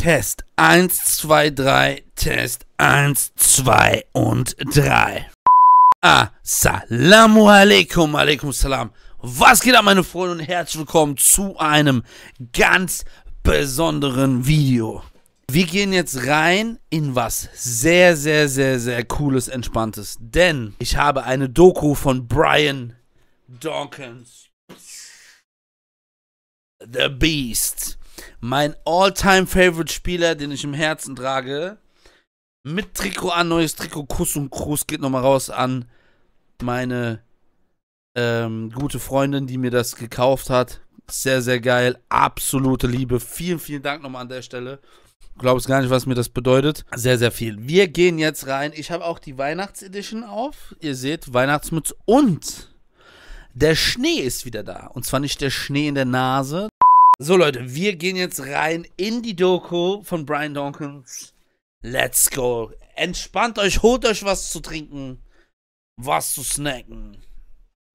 Test 1, 2, 3, Test 1, 2 und 3. Assalamu alaikum, alaikum salam. Was geht ab, meine Freunde, und herzlich willkommen zu einem ganz besonderen Video. Wir gehen jetzt rein in was sehr, sehr, sehr, sehr cooles, entspanntes. Denn ich habe eine Doku von Dawkins. The Beast. Mein All-Time-Favorite-Spieler, den ich im Herzen trage. Mit Trikot an, neues Trikot, Kuss und Kuss geht nochmal raus an meine gute Freundin, die mir das gekauft hat. Sehr, sehr geil. Absolute Liebe. Vielen, vielen Dank nochmal an der Stelle. Du glaubst gar nicht, was mir das bedeutet. Sehr, sehr viel. Wir gehen jetzt rein. Ich habe auch die Weihnachtsedition auf. Ihr seht, Weihnachtsmütze. Und der Schnee ist wieder da. Und zwar nicht der Schnee in der Nase. So, Leute, wir gehen jetzt rein in die Doku von Dawkins. Let's go. Entspannt euch, holt euch was zu trinken, was zu snacken.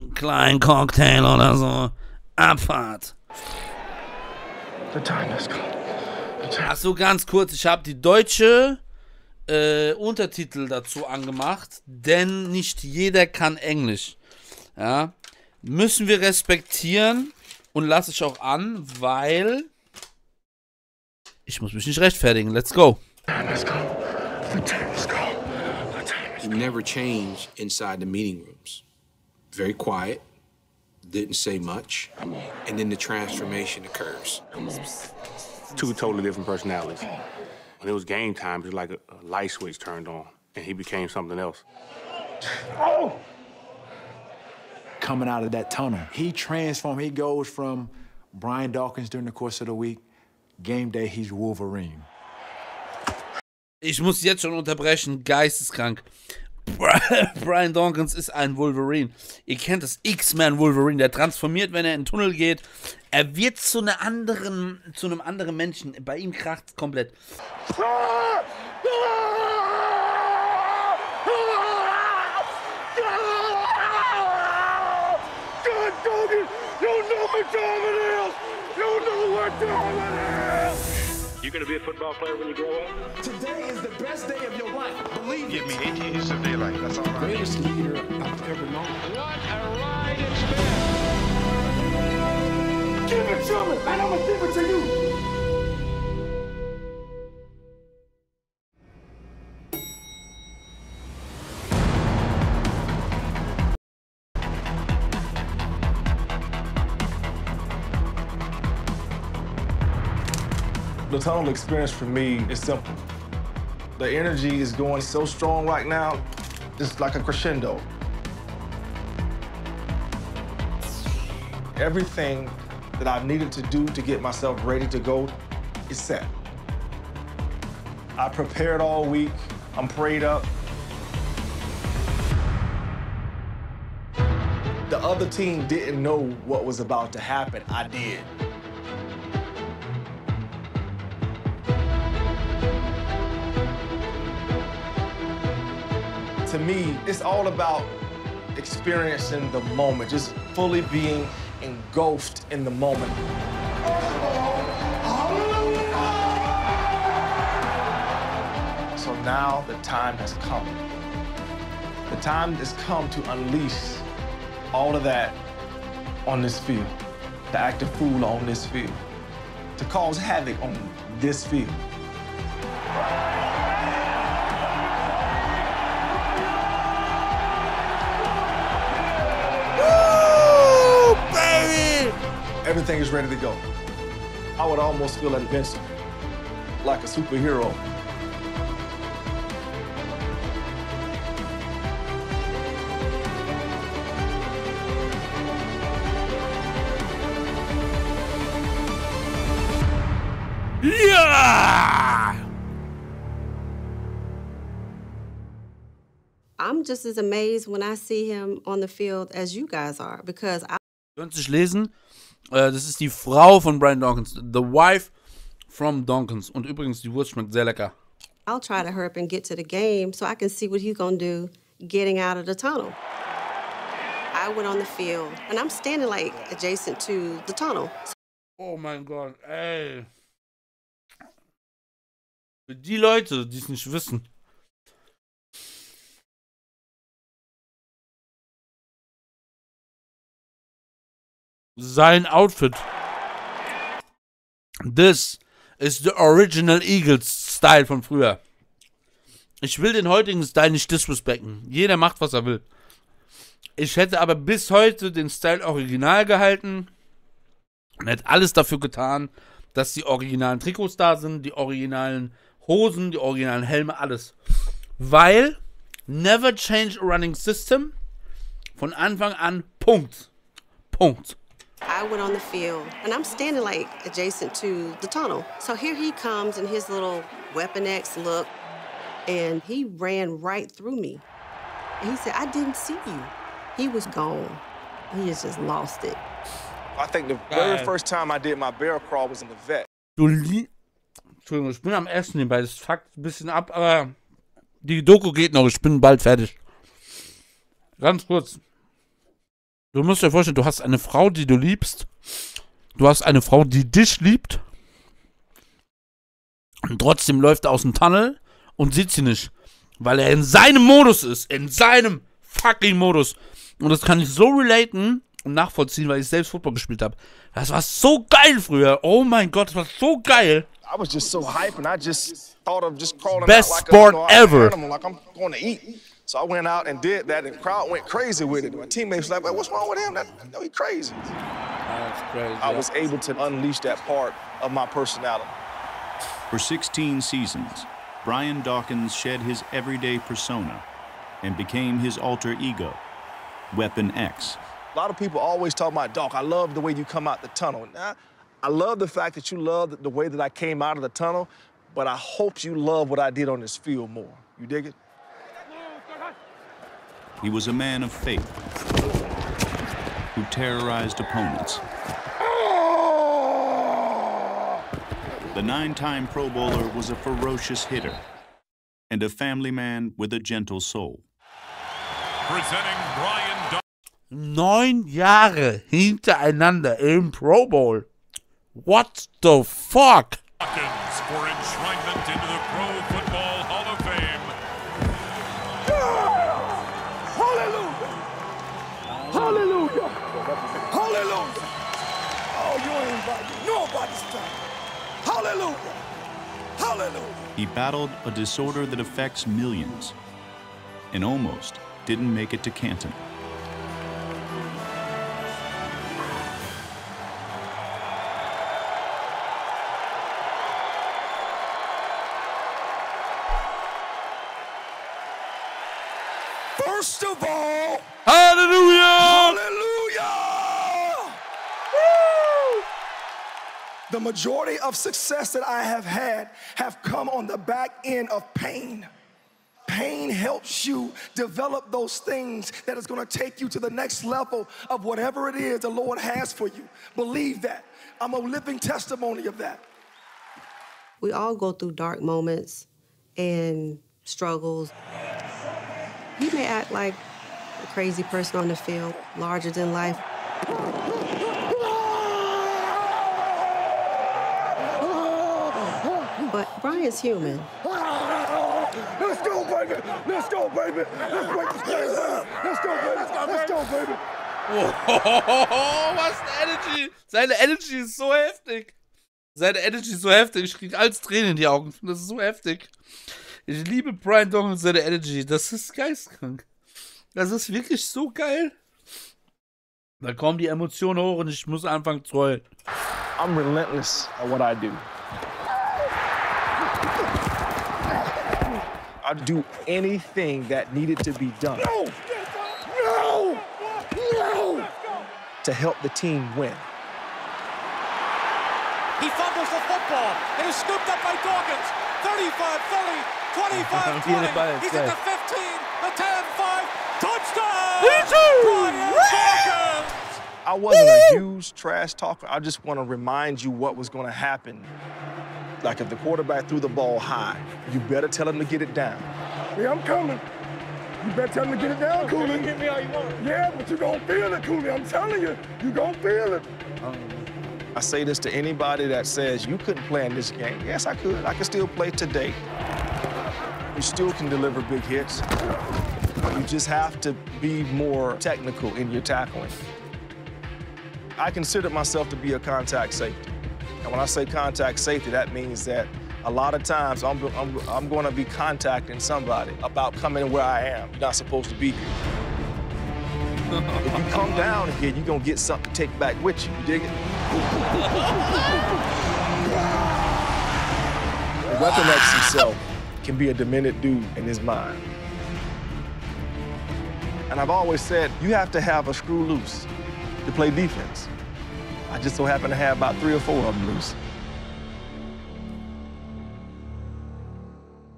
Einen kleinen Cocktail oder so. Abfahrt. Ach so, ganz kurz. Ich habe die deutsche Untertitel dazu angemacht, denn nicht jeder kann Englisch. Ja, müssen wir respektieren und lasse ich auch an, weil ich muss mich nicht rechtfertigen. Let's go. Let's go. Let's go. He never changed inside the meeting rooms. Very quiet, didn't say much, and then the transformation occurs. Two totally different personalities. When it was game time, it was like a light switch turned on, and he became something else. Oh! Coming out of that tunnel, he transformed. He goes from Dawkins during the course of the week. Game day, he's Wolverine. Ich muss jetzt schon unterbrechen, geisteskrank. Dawkins ist ein Wolverine. Ihr kennt das X-Men Wolverine, der transformiert, wenn er in den Tunnel geht. Er wird zu einem anderen Menschen. Bei ihm kracht es komplett. You gonna be a football player when you grow up? Today is the best day of your life. Believe Give it. me 18 years of daylight. That's all right. Greatest leader I've ever known. What a ride it's been! Give it to me, and I'm gonna give it to you. The tunnel experience for me is simple. The energy is going so strong right now, it's like a crescendo. Everything that I needed to do to get myself ready to go is set. I prepared all week, I'm prayed up. The other team didn't know what was about to happen, I did. To me, it's all about experiencing the moment, just fully being engulfed in the moment. So now the time has come. The time has come to unleash all of that on this field, to act a fool on this field, to cause havoc on this field. Everything is ready to go. I would almost feel invincible, like a superhero. Yeah! I'm just as amazed when I see him on the field as you guys are, because I Könnt sich lesen. Das ist die Frau von Dawkins. The wife from Dawkins. Und übrigens, die Wurst schmeckt sehr lecker. I'll try to hurry up and get to the game so I can see what he's gonna do getting out of the tunnel. I went on the field, and I'm standing like adjacent to the tunnel. Oh mein Gott, ey. Für die Leute, die es nicht wissen. Sein Outfit. This is the original Eagles Style von früher. Ich will den heutigen Style nicht disrespekten. Jeder macht, was er will. Ich hätte aber bis heute den Style original gehalten und hätte alles dafür getan, dass die originalen Trikots da sind, die originalen Hosen, die originalen Helme, alles. Weil never change a running system. Von Anfang an Punkt. Punkt. I went on the field, and I'm standing like adjacent to the tunnel. So here he comes in his little Weapon X look, and he ran right through me. And he said, I didn't see you. He was gone. He has just lost it. I think the very first time I did my barrel crawl was in the vet. Entschuldigung, ich bin am Essen nebenbei. Das fuckt ein bisschen ab, aber die Doku geht noch. Ich bin bald fertig. Ganz kurz. Du musst dir vorstellen, du hast eine Frau, die du liebst. Du hast eine Frau, die dich liebt. Und trotzdem läuft er aus dem Tunnel und sieht sie nicht. Weil er in seinem Modus ist. In seinem fucking Modus. Und das kann ich so relaten und nachvollziehen, weil ich selbst Football gespielt habe. Das war so geil früher. Oh mein Gott, das war so geil. I was just so hyped, and I just thought of just crawling Best out like sport a, ever. An animal, like I'm going to eat. So I went out and did that, and the crowd went crazy with it. My teammates were like, what's wrong with him? No, he's crazy. That's crazy. I was able to unleash that part of my personality. For 16 seasons, Brian Dawkins shed his everyday persona and became his alter ego, Weapon X. A lot of people always talk about, Doc, I love the way you come out the tunnel. Now, I love the fact that you love the way that I came out of the tunnel, but I hope you love what I did on this field more. You dig it? He was a man of faith who terrorized opponents. The 9-time Pro Bowler was a ferocious hitter and a family man with a gentle soul. Presenting Brian 9 Jahre hintereinander im Pro Bowl. What the fuck? Dawkins for enshrinement into the Pro Football Hall of Fame. Hallelujah! Hallelujah! Hallelujah! Oh, you ain't invited nobody's time. Hallelujah! Hallelujah! He battled a disorder that affects millions and almost didn't make it to Canton. First of all, Hallelujah! hallelujah! Woo! The majority of success that I have had have come on the back end of pain. Pain helps you develop those things that is going to take you to the next level of whatever it is the Lord has for you. Believe that. I'm a living testimony of that. We all go through dark moments and struggles. He may act like a crazy person on the field, larger than life. But Brian's human. Let's go, baby! Let's go, baby! Let's break this game down! Let's go, baby! Let's go, baby! Oh, was eine Energy! Seine Energy ist so heftig. Seine Energy ist so heftig. Ich krieg alles Tränen in die Augen. Das ist so heftig. Ich liebe Brian Dawkins und seine Energy. Das ist geistkrank. Das ist wirklich so geil. Da kommen die Emotionen hoch und ich muss anfangen zu heulen. I'm relentless at what I do. I'd do anything that needed to be done. No! No! No! To help the team win. He fumbles the football. It is scooped up by Dawkins. 35-30, 25-20. He's at the 15, the 10-5. Touchdown! Brian Dawkins! I wasn't a huge trash talker. I just want to remind you what was going to happen. Like if the quarterback threw the ball high, you better tell him to get it down. Yeah, I'm coming. You better tell him to get it down, Cooley. Yeah, but you gonna feel it, Cooley. I'm telling you, you gonna feel it. I say this to anybody that says you couldn't play in this game. Yes, I could. I could still play today. You still can deliver big hits. You just have to be more technical in your tackling. I consider myself to be a contact safety. And when I say contact safety, that means that a lot of times I'm going to be contacting somebody about coming where I am. You're not supposed to be here. If you come down here, you're going to get something to take back with you. You dig it? The Weapon X himself can be a demented dude in his mind. And I've always said, you have to have a screw loose to play defense. I just so happen to have about 3 or 4 of them loose.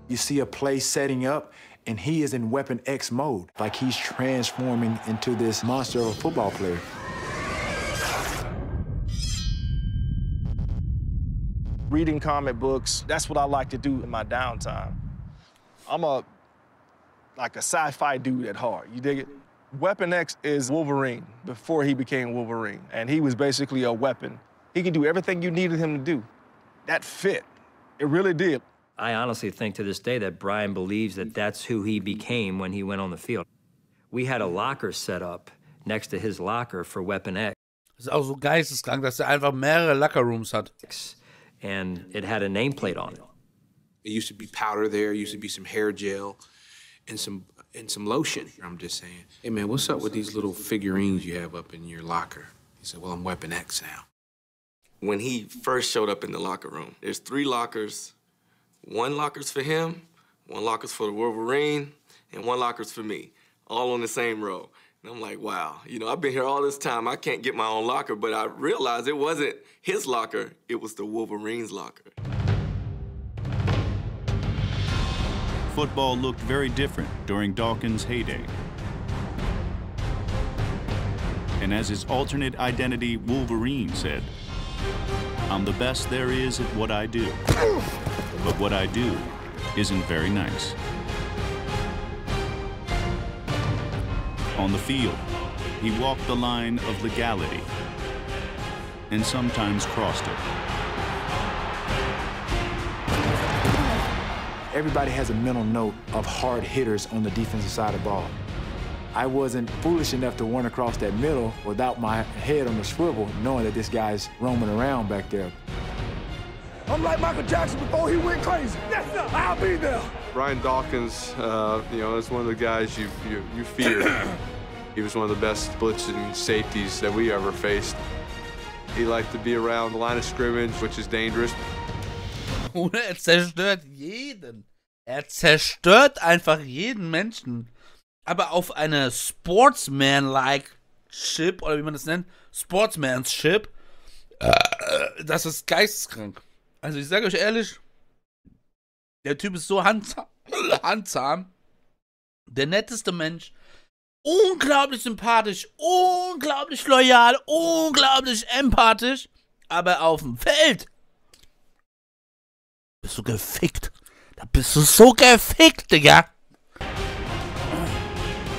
You see a play setting up, and he is in Weapon X mode, like he's transforming into this monster of a football player. Reading comic books, that's what I like to do in my downtime. I'm like a sci-fi dude at heart, you dig it? Weapon X is Wolverine before he became Wolverine, and he was basically a weapon. He could do everything you needed him to do. That fit, it really did. I honestly think to this day that Brian believes that that's who he became when he went on the field. We had a locker set up next to his locker for Weapon X. Das ist auch so geisteskrank, dass er einfach mehrere Locker-Rooms hat. And it had a nameplate on it. It used to be powder there, used to be some hair gel, and some lotion. I'm just saying, hey man, what's up with these little figurines you have up in your locker? He said, well, I'm Weapon X now. When he first showed up in the locker room, there's 3 lockers. 1 locker's for him, 1 locker's for the Wolverine, and 1 locker's for me, all on the same row. And I'm like, wow, you know, I've been here all this time, I can't get my own locker, but I realized it wasn't his locker, it was the Wolverine's locker. Football looked very different during Dawkins' heyday. And as his alternate identity, Wolverine, said, I'm the best there is at what I do. But what I do isn't very nice. On the field, he walked the line of legality and sometimes crossed it. Everybody has a mental note of hard hitters on the defensive side of the ball. I wasn't foolish enough to run across that middle without my head on the swivel, knowing that this guy's roaming around back there. I'm like Michael Jackson before he went crazy. Yes, sir. I'll be there. Brian Dawkins, you know, is one of the guys you fear. He was one of the best blitzing safeties that we ever faced. He liked to be around the line of scrimmage, which is dangerous. Er zerstört jeden. Er zerstört einfach jeden Menschen. Aber auf eine Sportsman-like Ship, oder wie man das nennt, Sportsmanship, das ist geisteskrank. Also ich sage euch ehrlich, der Typ ist so handsam, der netteste Mensch, unglaublich sympathisch, unglaublich loyal, unglaublich empathisch, aber auf dem Feld bist du gefickt. Da bist du so gefickt, Digga.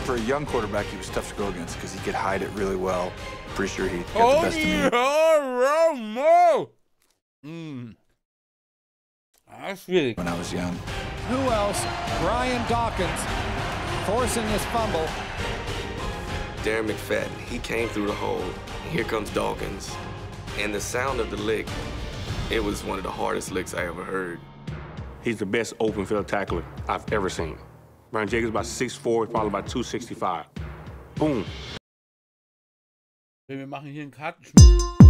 For a young quarterback, he was tough to go against because he could hide it really well. Pretty sure he got the best of me. That's schwierig. When I was young. Who else? Brian Dawkins forcing his fumble. Darren McFadden, he came through the hole, and here comes Dawkins. And the sound of the lick, it was one of the hardest licks I ever heard. He's the best open field tackler I've ever seen. Brian Jacobs about 6'4", probably about 265. Boom. Wir machen hier einen Kartenspiel.